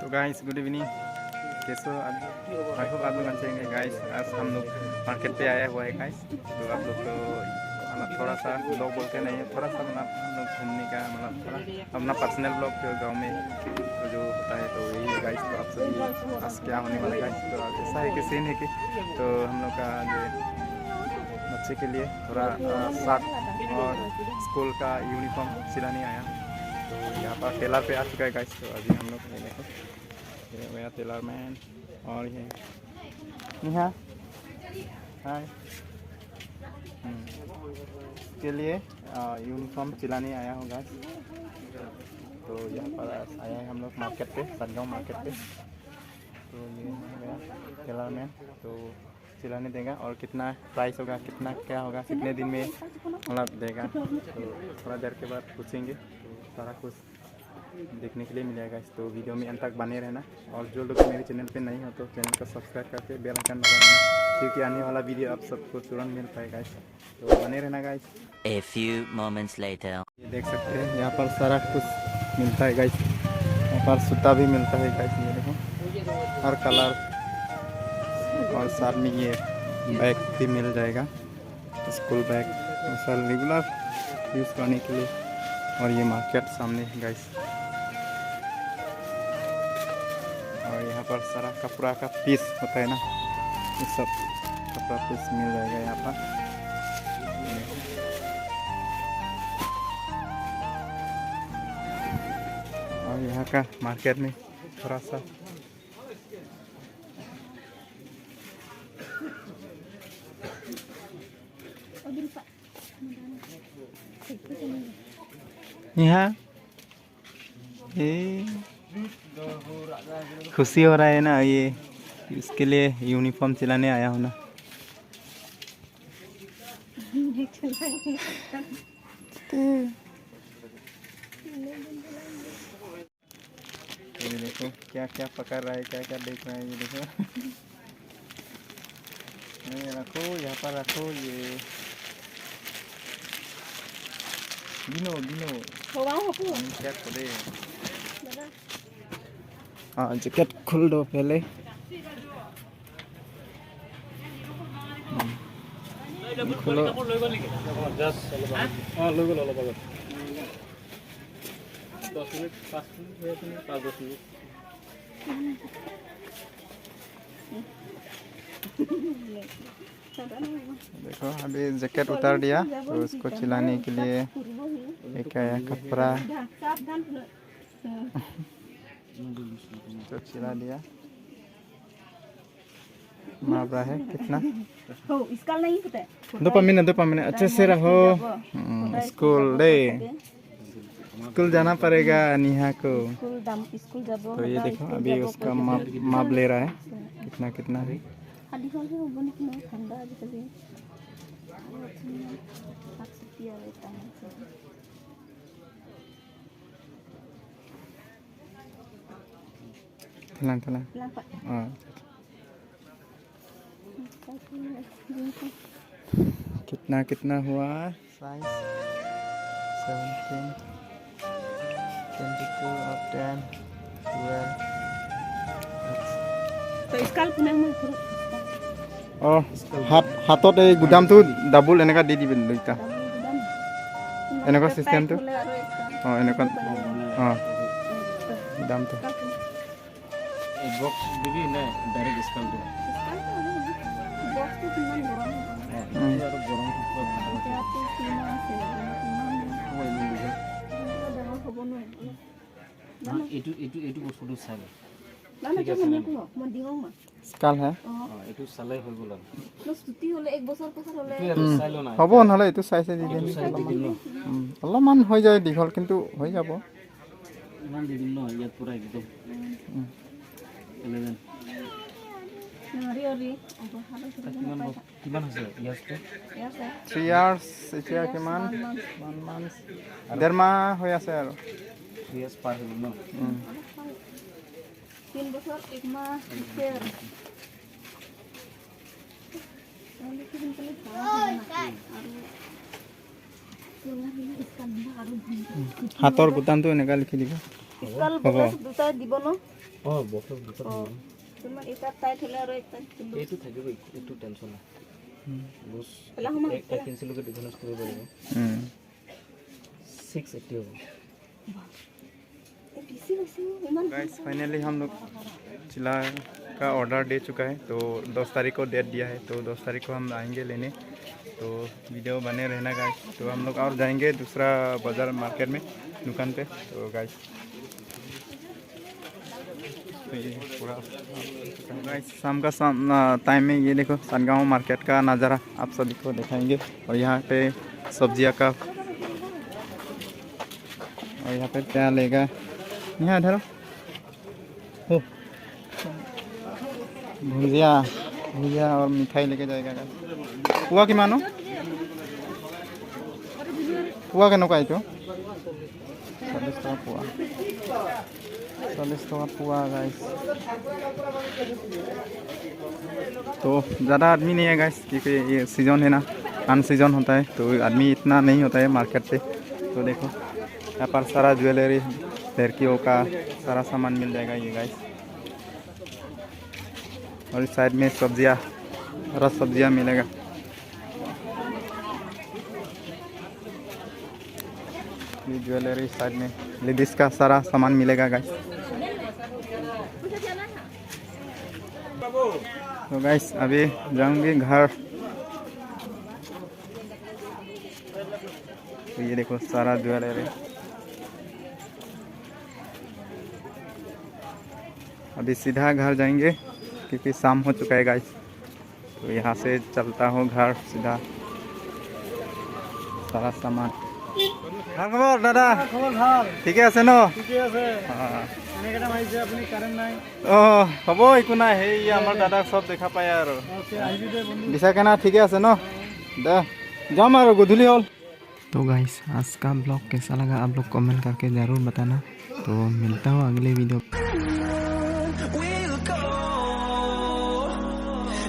तो guys good evening, कैसे हो आप? आई होप आप लोग अच्छे होंगे गाइस। आज हम लोग मार्केट पे आया हुआ है गाइस। तो आप लोग को मतलब थोड़ा सा ब्लॉग बोलते नहीं है, थोड़ा सा मतलब हम लोग घूमने का मतलब थोड़ा अपना पर्सनल ब्लॉग जो गाँव में तो जो होता है तो यही है गाइस। तो आप सभी आज क्या होने वाला है गाइस, तो आज ऐसा है कि सीन है कि तो हम लोग का जो बच्चे के लिए थोड़ा शर्ट और स्कूल का यूनिफॉर्म सिलाने आया। तो यहाँ पर टेलर पे आ चुका है गाइस। तो अभी हम लोग ये देखो ये गया टेलर मैन और ये यहाँ हाय के लिए यूनिफॉर्म सिलाने आया हूँ गाइस। तो यहाँ पर आया है हम लोग मार्केट पे, सनगांव मार्केट पे। तो ये गया टेलर मैन, तो सिलाने देगा और कितना प्राइस होगा, कितना क्या होगा, कितने दिन में मतलब देगा, तो थोड़ा देर के बाद पूछेंगे। तो सारा कुछ देखने के लिए मिलेगा इस, तो वीडियो में अंत तक बने रहना। और जो लोग मेरे चैनल पे नहीं हो तो चैनल को सब्सक्राइब करके बेल आइकन दबा देना, क्योंकि आने वाला वीडियो आप सबको तुरंत मिल पाएगा इस, तो बने रहना guys. A few moments later. ये देख सकते हैं यहाँ पर सारा कुछ मिलता है गाइस। यहाँ पर सूता भी मिलता है गाइस, ये देखो हर कलर, और साथ में ये बैग भी मिल जाएगा, school bag sir regular use करने के लिए। और ये मार्केट सामने है गाइस, और यहाँ पर सारा कपड़ा का पीस होता है ना, ये सब कपड़ा पीस मिल जाएगा यहाँ पर। और यहाँ का मार्केट में थोड़ा सा यहाँ ये खुशी हो रहा है ना, ये इसके लिए यूनिफॉर्म सिलाने आया हूँ ना। ये देखो क्या क्या पकड़ रहा है, क्या क्या देख रहा है, ये देखो। ये रखो, यहाँ पर रखो, ये गिनो गिनो क्या खोले। हाँ जैकेट खोल दो पहले। खोलो। देखो अभी जैकेट उतार दिया, तो उसको चिलाने के लिए एक आया कपड़ा, तो चिला दिया। मार रहा है कितना, दो मिनट अच्छे से रहो। स्कूल दे, स्कूल जाना पड़ेगा नेहा को। तो ये देखो अभी उसका माप ले रहा है कितना कितना है। कितना कितना हुआ साइज 17, 22 और 10, 12। तो इसका हाथत এই গুদামটো ডাবল এনেকা দি দিবি দুইটা, এনেকা সিস্টেমটো। এনেকা দামটো এই বক্স দিবি না ডাইরেক্ট স্কেল দিবি? আর গরম এইটো এইটো এইটো বস্তুটো চাই স্কাল হে এইটো চালে হৈ গ'ল হ'ব, নহ'লে এইটো চাই চাই দি দিম। অলপমান হৈ যায় দীঘল, কিন্তু হৈ যাব। ইমান দি দিম ন, ইয়াত পুৰা একদম 11 কিমান হৈছে ইয়াছটো? 3 ইয়াৰ্ছ এতিয়া কিমান 1 মান্থ 1.5 মাহ হৈ আছে আৰু 3 ইয়াৰ্ছ পাৰ হৈ গ'ল ন। 3 বছৰ 1 মাহ হাতৰ বুটামটো এনেকুৱা লিখি দিব। কাল বক্স দুটা দিব ন অঁ বক্স দুটা অ তোমাৰ এটা টাইট হ'লে আৰু এটা এইটো থাকিব এইটো টেনশ্যন নাই লুজ পেলা সময় 1 ইঞ্চিলৈকে ডিফাৰেঞ্চ কৰিব পাৰিব 680 হ'ব বেছি হৈছে ইমান गाइस फाइनली हम लोग चिल्ला का ऑर्डर दे चुका है तो 10 तारीख को डेट दिया है तो 10 तारीख को हम आएंगे लेने तो वीडियो बने रहना गाइस तो हम लोग और जाएंगे दूसरा बाज़ार मार्केट में दुकान पे तो गाइस तो ये पूरा गाइस शाम का टाइम में ये देखो सनगांव मार्केट का नज़ारा आप सभी को दिखाएंगे और यहाँ पे सब्जियाँ का और यहाँ पे क्या लेगा यहाँ इधर हो भुजिया भुजिया और मिठाई लेके जाएगा गाइस पुआ कि मानो पुआ केनेকুৱা এইটো 40 টকা पुआ 40 टका पुआ गाइस तो ज़्यादा आदमी नहीं है गाइस क्योंकि ये सीज़न है ना अन सीज़न होता है तो आदमी इतना नहीं होता है मार्केट पे तो देखो यहाँ पर सारा ज्वेलरी लड़कियों का सारा सामान मिल जाएगा ये गाइस और इस साइड में सब्जियाँ रस सब्जियाँ मिलेगा ये ज्वेलरी साइड में लेडीज़ का सारा सामान मिलेगा गाइस तो गाइस अभी जाऊंगी घर तो ये देखो सारा ज्वेलरी अभी सीधा घर जाएंगे क्योंकि शाम हो चुका है गाइस तो यहाँ से चलता हूँ घर सीधा सारा सामान खबर दादा খবৰ ভাল ঠিকে আছে ন ঠিকে আছে এনেকেটা মাৰিছে আপুনি কাৰেণ্ট নাই অঁ হ'ব একো নাই সেই আমাৰ দাদাক চব দেখা পায় আৰু ওকে আহিবি দে বন্ধু दिशा के ना ठीक है ना दे जाम और गुधुली हॉल तो गाइस आज का ब्लॉग कैसा लगा आप लोग कमेंट करके ज़रूर बताना तो मिलता हूँ अगले वीडियो